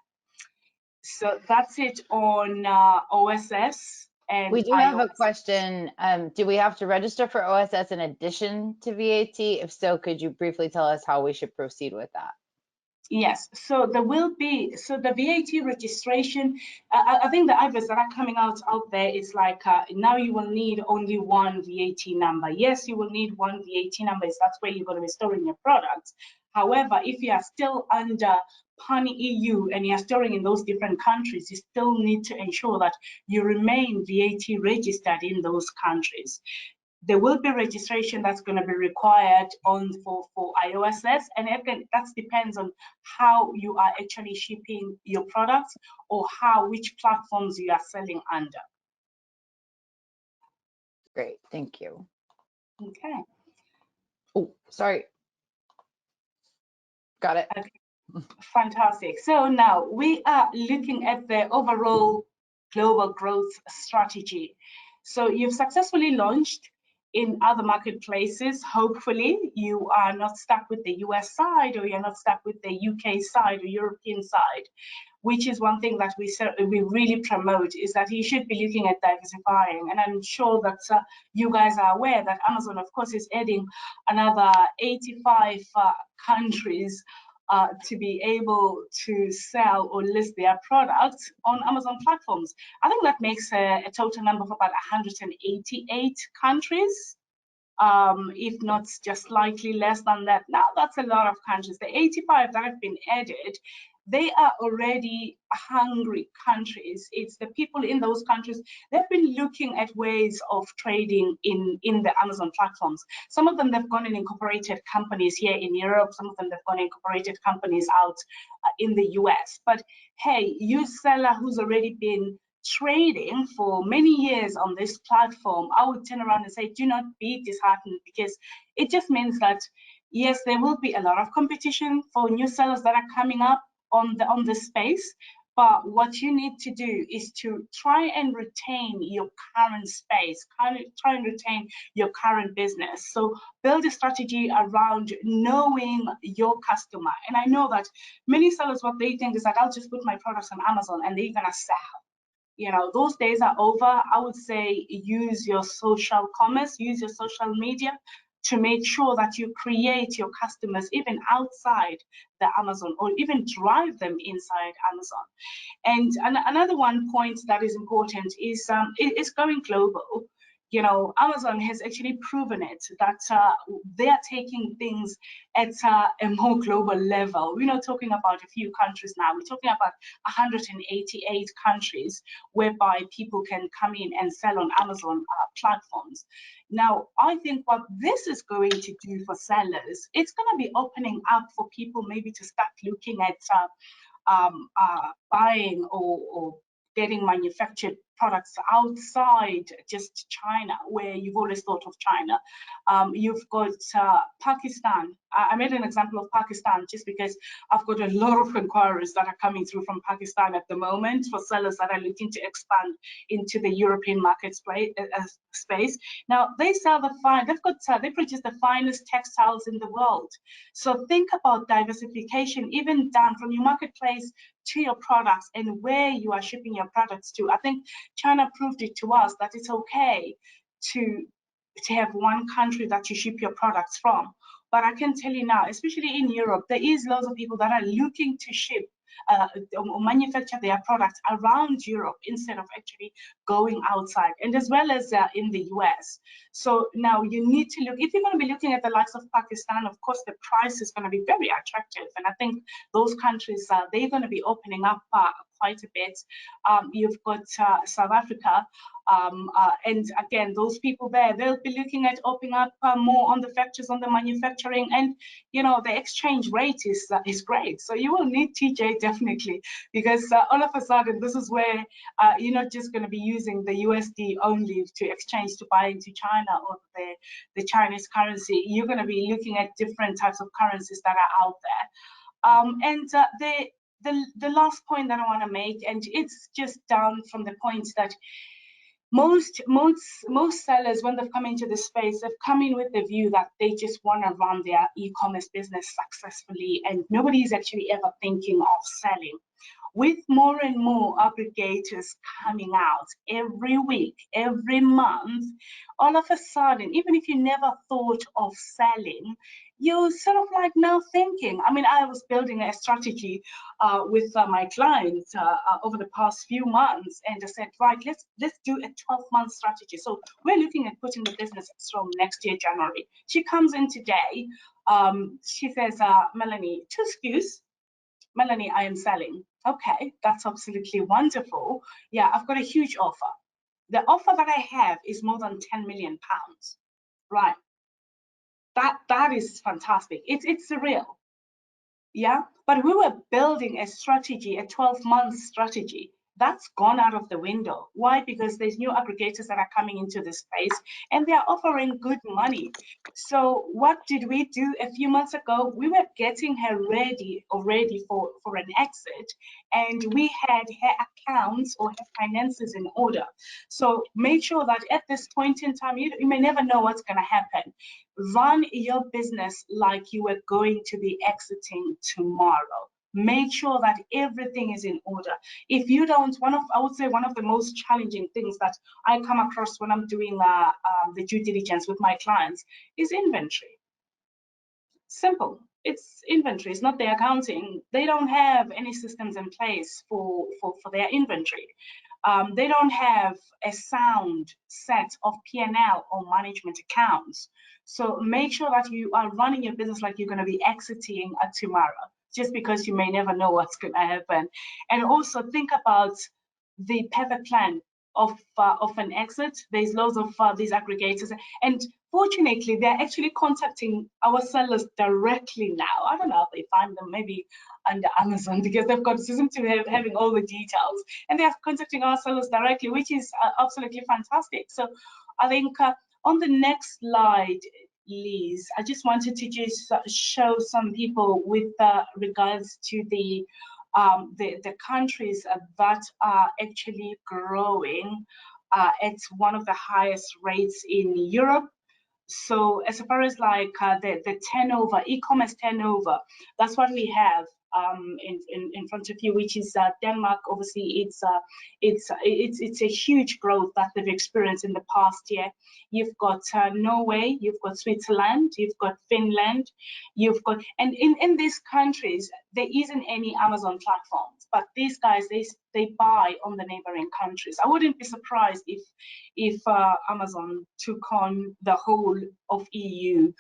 So that's it on OSS. And we do have a question. Do we have to register for OSS in addition to VAT? If so, could you briefly tell us how we should proceed with that? Yes, so there will be, so the VAT registration, I think the adverts that are coming out there is like, now you will need only one VAT number. Yes, you will need one VAT number, that's where you're going to be storing your products. However, if you are still under PAN EU and you're storing in those different countries, you still need to ensure that you remain VAT registered in those countries. There will be registration that's going to be required for IOSS, and again, that depends on how you are actually shipping your products or which platforms you are selling under. Great, thank you. Okay. Oh, sorry. Got it. Okay. Fantastic. So now we are looking at the overall global growth strategy. So you've successfully launched in other marketplaces. Hopefully you are not stuck with the US side, or you're not stuck with the UK side or European side, which is one thing that we really promote, is that you should be looking at diversifying. And I'm sure that you guys are aware that Amazon, of course, is adding another 85 countries to be able to sell or list their products on Amazon platforms. I think that makes a total number of about 188 countries, if not just slightly less than that. Now, that's a lot of countries. The 85 that have been added, they are already hungry countries. It's the people in those countries, they've been looking at ways of trading in the Amazon platforms. Some of them, they've gone and incorporated companies here in Europe. Some of them, they've gone and incorporated companies out in the US. But hey, you seller who's already been trading for many years on this platform, I would turn around and say, do not be disheartened, because it just means that, yes, there will be a lot of competition for new sellers that are coming up on the space, but what you need to do is to try and retain your current space, try and retain your current business. So build a strategy around knowing your customer. And I know that many sellers, what they think is that I'll just put my products on Amazon and they're gonna sell. You know, those days are over. I would say use your social commerce, use your social media to make sure that you create your customers even outside the Amazon, or even drive them inside Amazon. And another one point that is important is going global. You know, Amazon has actually proven it that they are taking things at a more global level. We're not talking about a few countries now. We're talking about 188 countries whereby people can come in and sell on Amazon platforms. Now, I think what this is going to do for sellers, it's going to be opening up for people maybe to start looking at buying or getting manufactured products outside just China, where you've always thought of China. You've got Pakistan. I made an example of Pakistan just because I've got a lot of inquiries that are coming through from Pakistan at the moment for sellers that are looking to expand into the European market space. Now they sell they produce the finest textiles in the world. So think about diversification, even down from your marketplace to your products and where you are shipping your products to. I think China proved it to us that it's okay to have one country that you ship your products from. But I can tell you now, especially in Europe, there is lots of people that are looking to ship or manufacture their products around Europe instead of actually going outside, and as well as in the US. So now you need to look, if you're going to be looking at the likes of Pakistan, of course, the price is going to be very attractive. And I think those countries, they're going to be opening up quite a bit. You've got South Africa. And again, those people there, they'll be looking at opening up more on the factories, on the manufacturing, and the exchange rate is great. So you will need TJ definitely, because all of a sudden this is where you're not just going to be using the USD only to exchange to buy into China or the Chinese currency. You're going to be looking at different types of currencies that are out there. The last point that I want to make, and it's just down from the point that most sellers, when they've come into the space, they've come in with the view that they just want to run their e-commerce business successfully, and nobody is actually ever thinking of selling. With more and more aggregators coming out every week, every month, all of a sudden, even if you never thought of selling, you're sort of like now thinking. I mean, I was building a strategy with my clients over the past few months, and I said, right, let's do a 12-month strategy. So we're looking at putting the business from next year, January. She comes in today. She says, Melanie, 2 SKUs. Melanie, I am selling. Okay, that's absolutely wonderful. Yeah, I've got a huge offer. The offer that I have is more than 10 million pounds. Right. That is fantastic. It's surreal. Yeah, but we were building a strategy, a 12-month strategy. That's gone out of the window. Why? Because there's new aggregators that are coming into the space and they are offering good money. So what did we do a few months ago? We were getting her ready already for an exit, and we had her accounts or her finances in order. So make sure that at this point in time, you may never know what's going to happen. Run your business like you were going to be exiting tomorrow. Make sure that everything is in order. If you don't, I would say one of the most challenging things that I come across when I'm doing the due diligence with my clients is inventory. Simple. It's inventory. It's not their accounting. They don't have any systems in place for their inventory. They don't have a sound set of P&L or management accounts. So make sure that you are running your business like you're going to be exiting tomorrow, just because you may never know what's going to happen. And also think about the perfect plan of an exit. There's loads of these aggregators, and fortunately, they're actually contacting our sellers directly now. I don't know if they find them maybe under Amazon, because they've got seem to be having all the details, and they're contacting our sellers directly, which is absolutely fantastic. So I think on the next slide, Liz, I just wanted to just show some people with regards to the countries that are actually growing at one of the highest rates in Europe. So as far as like the turnover, e-commerce turnover, that's what we have in front of you, which is Denmark. Obviously, it's a huge growth that they've experienced in the past year. You've got Norway, you've got Switzerland, you've got Finland, you've got, and in these countries there isn't any Amazon platforms, but these guys they buy on the neighboring countries. I wouldn't be surprised if Amazon took on the whole of EU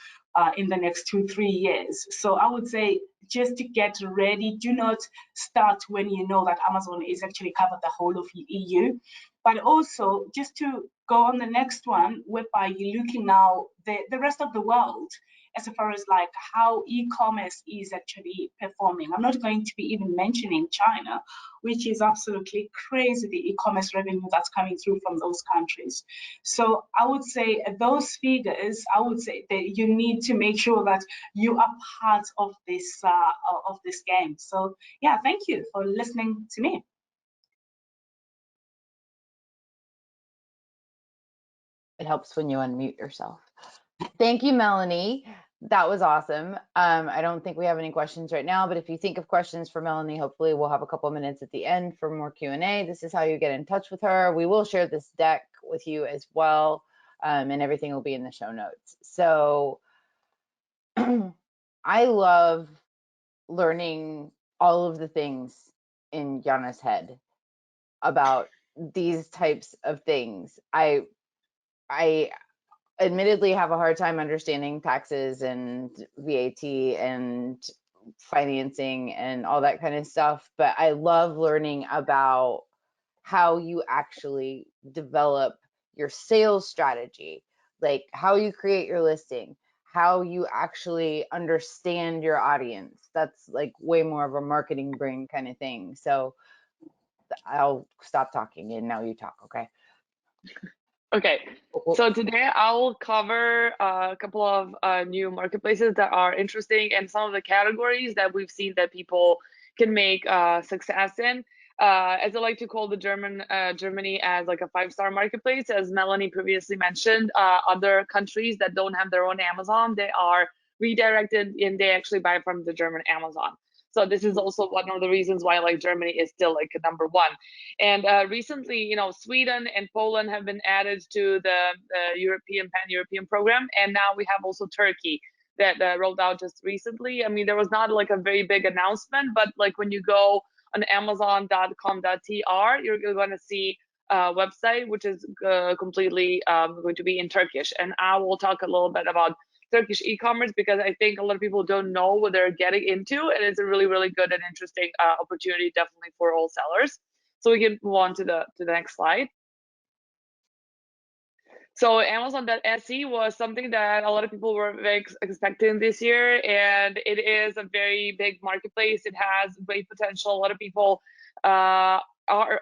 in the next 2-3 years. So I would say, just to get ready, do not start when you know that Amazon is actually covered the whole of EU. But also, just to go on the next one, whereby you're looking now the rest of the world, as far as like how e-commerce is actually performing. I'm not going to be even mentioning China, which is absolutely crazy, the e-commerce revenue that's coming through from those countries. So I would say those figures, I would say that you need to make sure that you are part of this game. So yeah, thank you for listening to me. It helps when you unmute yourself. Thank you, Melanie. That was awesome. I don't think we have any questions right now, but if you think of questions for Melanie, hopefully we'll have a couple minutes at the end for more Q&A. This is how you get in touch with her. We will share this deck with you as well, and everything will be in the show notes. So I love learning all of the things in Jana's head about these types of things. I admittedly have a hard time understanding taxes and VAT and financing and all that kind of stuff, but I love learning about how you actually develop your sales strategy, like how you create your listing, how you actually understand your audience. That's like way more of a marketing brain kind of thing. So I'll stop talking and now you talk, okay? Okay, so today I will cover a couple of new marketplaces that are interesting and some of the categories that we've seen that people can make success in. As I like to call the Germany as like a 5-star marketplace, as Melanie previously mentioned, other countries that don't have their own Amazon, they are redirected and they actually buy from the German Amazon. So this is also one of the reasons why like Germany is still like number one. And recently, you know, Sweden and Poland have been added to the pan-European program. And now we have also Turkey that rolled out just recently. I mean, there was not like a very big announcement, but like when you go on amazon.com.tr, you're going to see a website which is completely going to be in Turkish. And I will talk a little bit about Turkish e-commerce because I think a lot of people don't know what they're getting into, and it's a really, really good and interesting opportunity, definitely for all sellers. So we can move on to the next slide. So Amazon.se was something that a lot of people were very expecting this year, and it is a very big marketplace. It has great potential. A lot of people are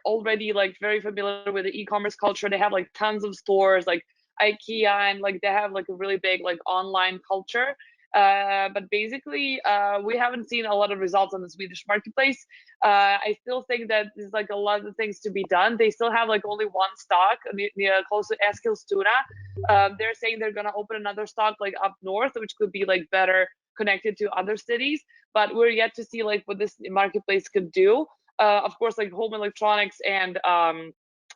already like very familiar with the e-commerce culture. They have like tons of stores like IKEA, and like they have like a really big like online culture. But basically, we haven't seen a lot of results on the Swedish marketplace. I still think that there's like a lot of things to be done. They still have like only one stock near close to Eskilstuna. They're saying they're gonna open another stock like up north, which could be like better connected to other cities. But we're yet to see like what this marketplace could do. Of course, like home electronics and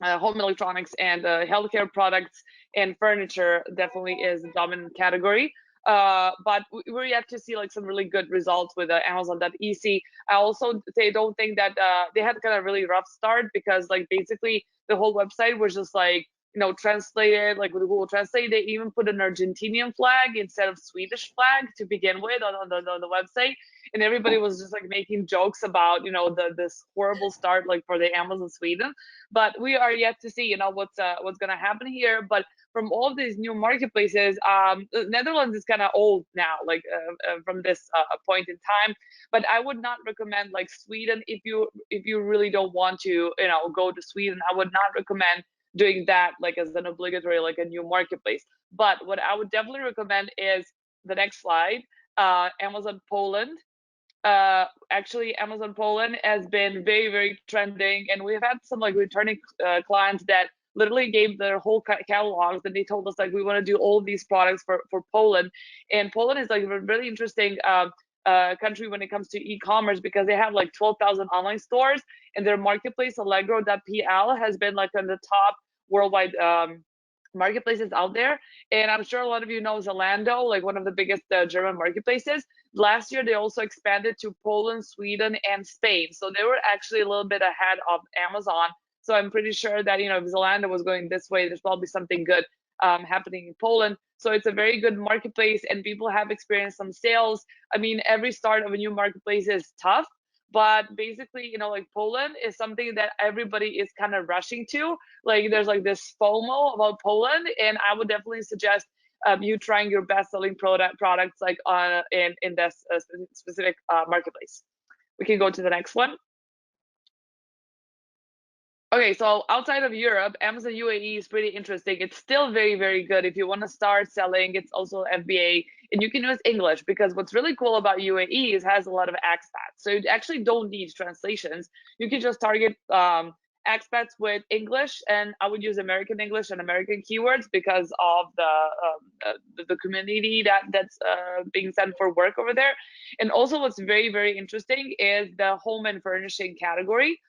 healthcare products and furniture definitely is a dominant category. But we're yet to see like some really good results with Amazon.ec. I also don't think that they had kind of really rough start because like basically the whole website was just like, you know, translated like with Google Translate. They even put an Argentinian flag instead of Swedish flag to begin with on the website, and everybody was just like making jokes about, you know, this horrible start like for the Amazon Sweden. But we are yet to see, you know, what's gonna happen here. But from all of these new marketplaces, Netherlands is kind of old now, like from this point in time. But I would not recommend like Sweden if you really don't want to, you know, go to Sweden. I would not recommend doing that like as an obligatory like a new marketplace. But what I would definitely recommend is the next slide, Amazon Poland. Actually, Amazon Poland has been very, very trending, and we've had some like returning clients that literally gave their whole catalogs, and they told us like we want to do all of these products for Poland. And Poland is like a really interesting country when it comes to e-commerce because they have like 12,000 online stores, and their marketplace Allegro.pl has been like on the top worldwide marketplaces out there. And I'm sure a lot of you know Zalando, like one of the biggest German marketplaces. Last year, they also expanded to Poland, Sweden, and Spain. So they were actually a little bit ahead of Amazon. So I'm pretty sure that, you know, if Zalando was going this way, there's probably something good happening in Poland. So it's a very good marketplace, and people have experienced some sales. I mean, every start of a new marketplace is tough, but basically, you know, like Poland is something that everybody is kind of rushing to. Like there's like this FOMO about Poland, and I would definitely suggest you trying your best selling products like in this specific marketplace. We can go to the next one. Okay, so outside of Europe, Amazon UAE is pretty interesting. It's still very, very good. If you want to start selling, it's also FBA, and you can use English, because what's really cool about UAE is it has a lot of expats. So you actually don't need translations. You can just target expats with English, and I would use American English and American keywords because of the community that's being sent for work over there. And also what's very, very interesting is the home and furnishing category.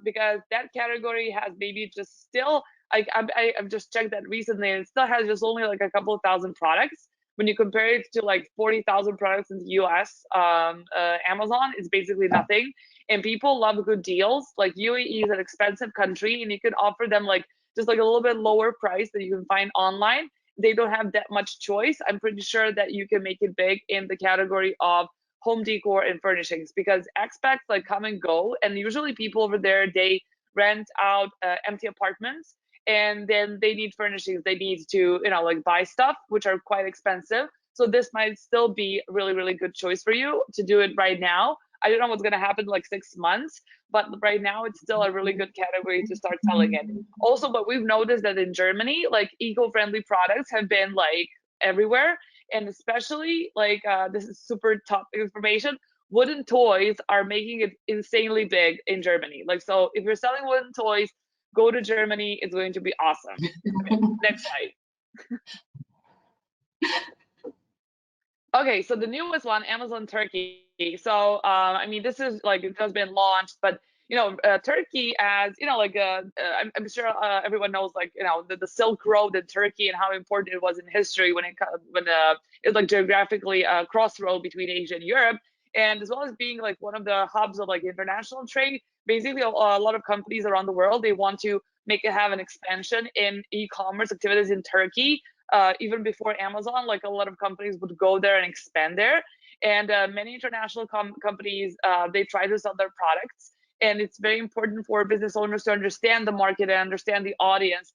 Because that category has maybe just still, like I've just checked that recently, and it still has just only like a couple of thousand products. When you compare it to like 40,000 products in the US, Amazon is basically nothing. And people love good deals. Like UAE is an expensive country, and you can offer them like just like a little bit lower price that you can find online. They don't have that much choice. I'm pretty sure that you can make it big in the category of home decor and furnishings, because expats like come and go, and usually people over there, they rent out empty apartments, and then they need furnishings, they need to like buy stuff which are quite expensive. So this might still be a really, really good choice for you to do it right now. I don't know what's going to happen in like 6 months, but right now it's still a really good category to start selling it. Also, but we've noticed that in Germany, like eco-friendly products have been like everywhere. And especially like this is super top information, wooden toys are making it insanely big in Germany. Like, so if you're selling wooden toys, go to Germany, it's going to be awesome. Okay, next slide. Okay, so the newest one, Amazon Turkey. So I mean, this is like, it has been launched, but Turkey, as like I'm sure everyone knows, like the Silk Road in Turkey and how important it was in history when it's like geographically a crossroad between Asia and Europe, and as well as being like one of the hubs of like international trade. Basically, a lot of companies around the world, they want to have an expansion in e-commerce activities in Turkey. Even before Amazon, like a lot of companies would go there and expand there, and many international companies, they try to sell their products. And it's very important for business owners to understand the market and understand the audience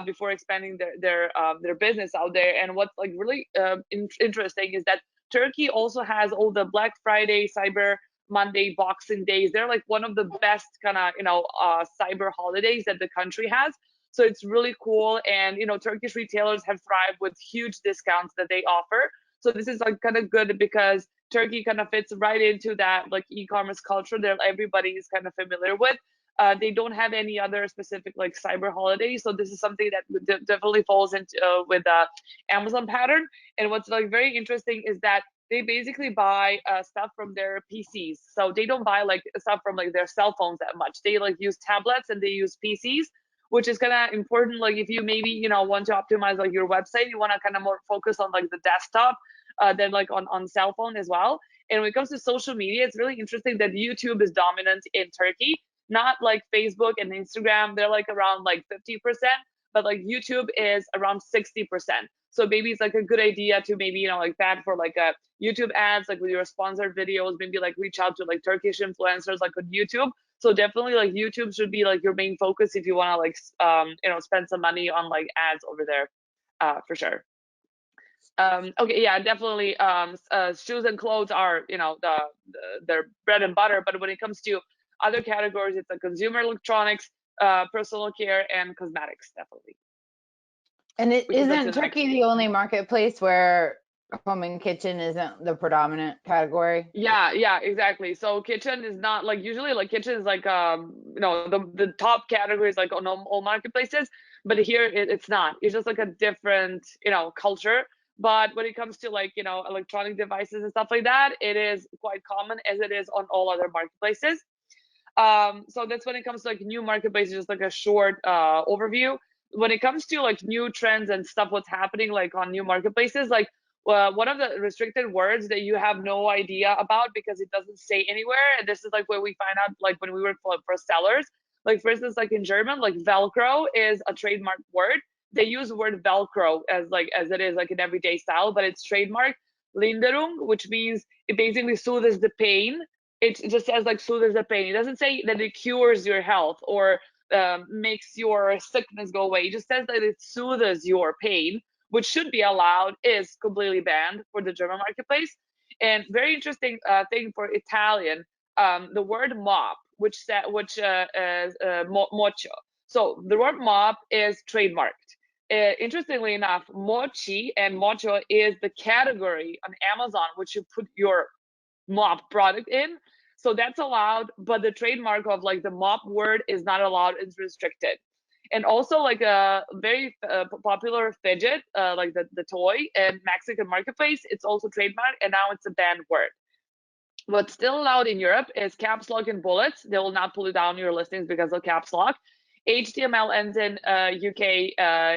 before expanding their business out there. And what's like really interesting is that Turkey also has all the Black Friday, Cyber Monday, Boxing Days. They're like one of the best kind of cyber holidays that the country has. So it's really cool. And Turkish retailers have thrived with huge discounts that they offer. So this is like kind of good because Turkey kind of fits right into that like e-commerce culture that everybody is kind of familiar with. They don't have any other specific like cyber holidays, so this is something that definitely falls into with Amazon pattern. And what's like very interesting is that they basically buy stuff from their PCs, so they don't buy like stuff from like their cell phones that much. They like use tablets and they use PCs, which is kind of important. Like if you maybe want to optimize like your website, you want to kind of more focus on like the desktop than like on cell phone as well. And when it comes to social media, it's really interesting that YouTube is dominant in Turkey, not like Facebook and Instagram. They're like around like 50%, but like YouTube is around 60%. So maybe it's like a good idea to maybe like that for like a YouTube ads, like with your sponsored videos, maybe like reach out to like Turkish influencers like on YouTube. So definitely like YouTube should be like your main focus if you want to like spend some money on like ads over there, for sure. Okay, yeah, definitely. Shoes and clothes are their bread and butter, but when it comes to other categories, it's like consumer electronics, personal care, and cosmetics, definitely. And isn't Turkey the only marketplace where home and kitchen isn't the predominant category? Yeah, exactly. So kitchen is not like, usually like kitchen is like the top categories like on all marketplaces, but here it's not. It's just like a different culture. But when it comes to like electronic devices and stuff like that, it is quite common as it is on all other marketplaces. So that's when it comes to like new marketplaces, just like a short overview. When it comes to like new trends and stuff, what's happening like on new marketplaces, like one of the restricted words that you have no idea about because it doesn't say anywhere, and this is like where we find out like when we work for sellers, like for instance, like in German, like Velcro is a trademark word. They use the word Velcro as it is like in everyday style, but it's trademark. Linderung, which means it basically soothes the pain. It just says like soothes the pain. It doesn't say that it cures your health or makes your sickness go away. It just says that it soothes your pain, which should be allowed, is completely banned for the German marketplace. And very interesting thing for Italian, the word mop, which is mocho. So the word mop is trademarked. Interestingly enough, mochi and mocho is the category on Amazon which you put your mop product in. So that's allowed, but the trademark of like the mop word is not allowed, it's restricted. And also like a very popular fidget, like the toy and Mexican marketplace, it's also trademarked, and now it's a banned word. What's still allowed in Europe is caps lock and bullets. They will not pull down your listings because of caps lock. HTML ends in UK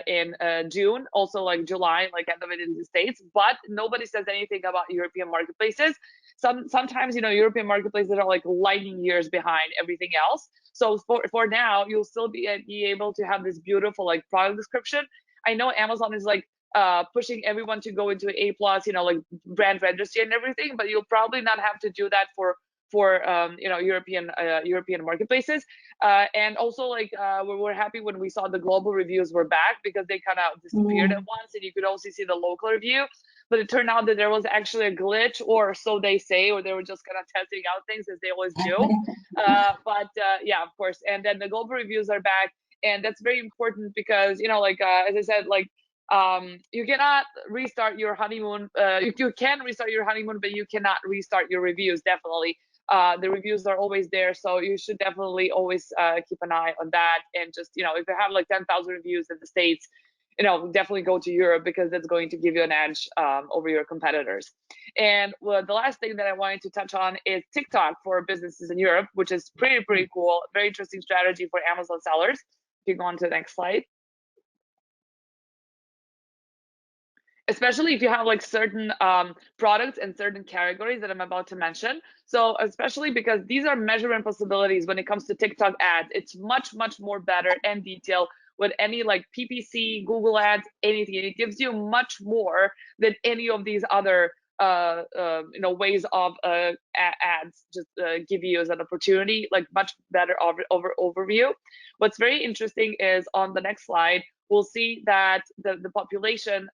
in June, also like July, like end of it in the States, but nobody says anything about European marketplaces. Sometimes, you know, European marketplaces are like lightning years behind everything else. So for now, you'll still be able to have this beautiful like product description. I know Amazon is like pushing everyone to go into A+, you know, like brand registry and everything, but you'll probably not have to do that for you know, European marketplaces. And also like we're happy when we saw the global reviews were back, because they kind of disappeared at once, and you could also see the local review. But it turned out that there was actually a glitch, or so they say, or they were just kind of testing out things as they always do. But yeah, of course. And then the global reviews are back, and that's very important because, you know, like as I said, like you cannot restart your honeymoon. You can restart your honeymoon, but you cannot restart your reviews, definitely. The reviews are always there, so you should definitely always keep an eye on that. And just, you know, if you have like 10,000 reviews in the States, you know, definitely go to Europe, because that's going to give you an edge over your competitors. And well, the last thing that I wanted to touch on is TikTok for businesses in Europe, which is pretty cool. Very interesting strategy for Amazon sellers. If you go on to the next slide. Especially if you have like certain products and certain categories that I'm about to mention. So especially because these are measurement possibilities when it comes to TikTok ads, it's much more better and detailed with any like PPC, Google ads, anything. It gives you much more than any of these other you know, ways of ads just give you as an opportunity, like much better overview. What's very interesting is on the next slide, we'll see that the population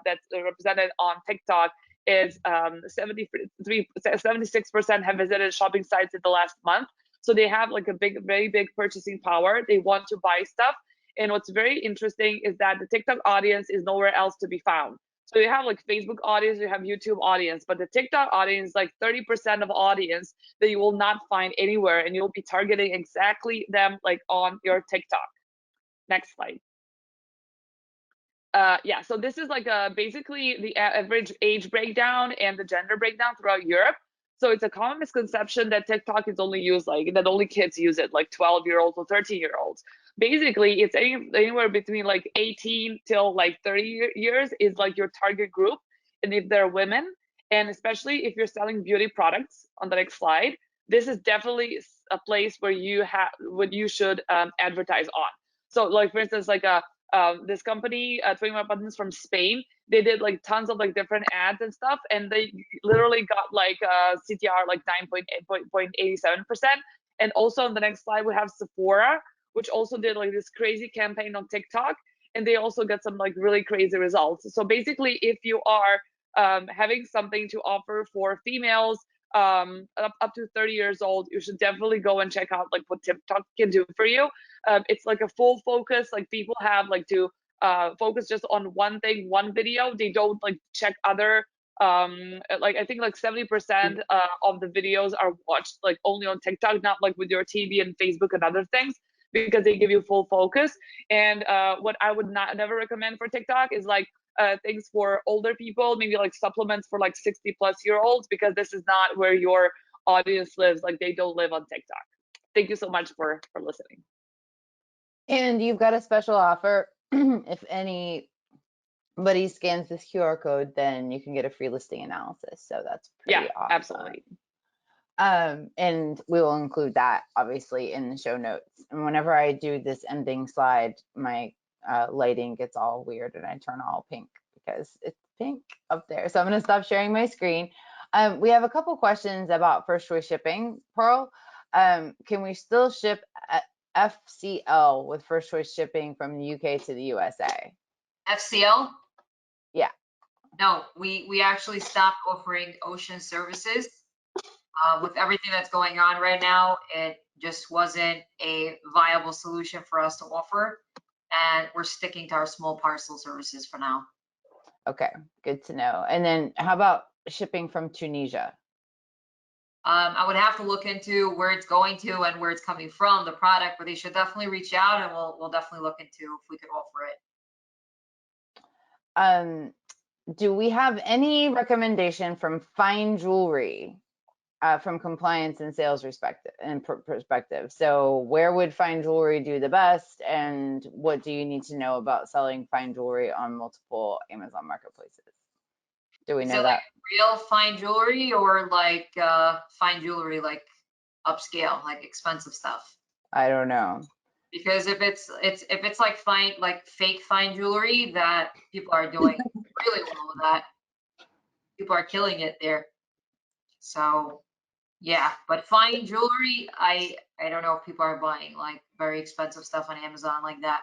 that's represented on TikTok is 76% have visited shopping sites in the last month. So they have like a very big purchasing power. They want to buy stuff. And what's very interesting is that the TikTok audience is nowhere else to be found. So you have like Facebook audience, you have YouTube audience, but the TikTok audience is like 30% of audience that you will not find anywhere, and you'll be targeting exactly them like on your TikTok. Next slide. Yeah, so this is like basically the average age breakdown and the gender breakdown throughout Europe. So it's a common misconception that TikTok is only used like that only kids use it, like 12-year-olds or 13-year-olds. Basically, it's anywhere between like 18 till like 30 years is like your target group. And if they're women, and especially if you're selling beauty products, on the next slide, this is definitely a place where you should advertise on. So like for instance, like this company, 21 Buttons from Spain, they did like tons of like different ads and stuff, and they literally got like CTR like 9.87%. And also on the next slide, we have Sephora, which also did like this crazy campaign on TikTok, and they also got some like really crazy results. So basically, if you are having something to offer for females up to 30 years old, you should definitely go and check out like what TikTok can do for you. It's like a full focus, like people have like to focus just on one thing, one video. They don't like check other like I think like 70% of the videos are watched like only on TikTok, not like with your TV and Facebook and other things, because they give you full focus. And what I would never recommend for TikTok is like things for older people, maybe like supplements for like 60+-year-olds, because this is not where your audience lives. Like they don't live on TikTok. Thank you so much for listening. And you've got a special offer. If anybody scans this QR code, then you can get a free listing analysis. So that's pretty awesome. Absolutely. And we will include that obviously in the show notes. And whenever I do this ending slide, my lighting gets all weird and I turn all pink because it's pink up there. So I'm going to stop sharing my screen. We have a couple questions about first choice shipping. Pearl, can we still ship FCL with first choice shipping from the UK to the USA? FCL? No, we actually stopped offering ocean services. With everything that's going on right now, it just wasn't a viable solution for us to offer. And we're sticking to our small parcel services for now. Okay, good to know. And then how about shipping from Tunisia? I would have to look into where it's going to and where it's coming from, the product, but they should definitely reach out, and we'll definitely look into if we could offer it. Do we have any recommendation from fine jewelry from compliance and sales perspective? So where would fine jewelry do the best, and what do you need to know about selling fine jewelry on multiple Amazon marketplaces? Do we Is know it that? like real fine jewelry or like fine jewelry, like upscale, like expensive stuff? I don't know. Because if it's like fake fine jewelry, that people are doing really well with that. People are killing it there. So yeah, but fine jewelry, I don't know if people are buying like very expensive stuff on Amazon like that.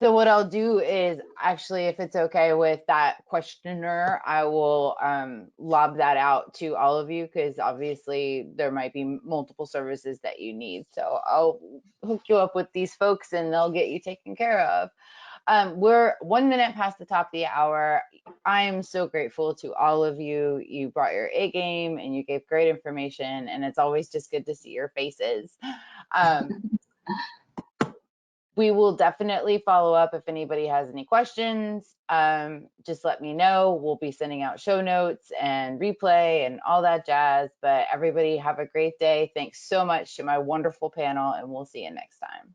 So what I'll do is actually, if it's okay with that questioner, I will lob that out to all of you, because obviously there might be multiple services that you need. So I'll hook you up with these folks and they'll get you taken care of. We're 1 minute past the top of the hour. I am so grateful to all of you. You brought your A game and you gave great information, and it's always just good to see your faces. We will definitely follow up if anybody has any questions. Just let me know. We'll be sending out show notes and replay and all that jazz. But everybody have a great day. Thanks so much to my wonderful panel, and we'll see you next time.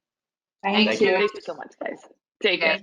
Thank you. Thank you so much, guys. Take care.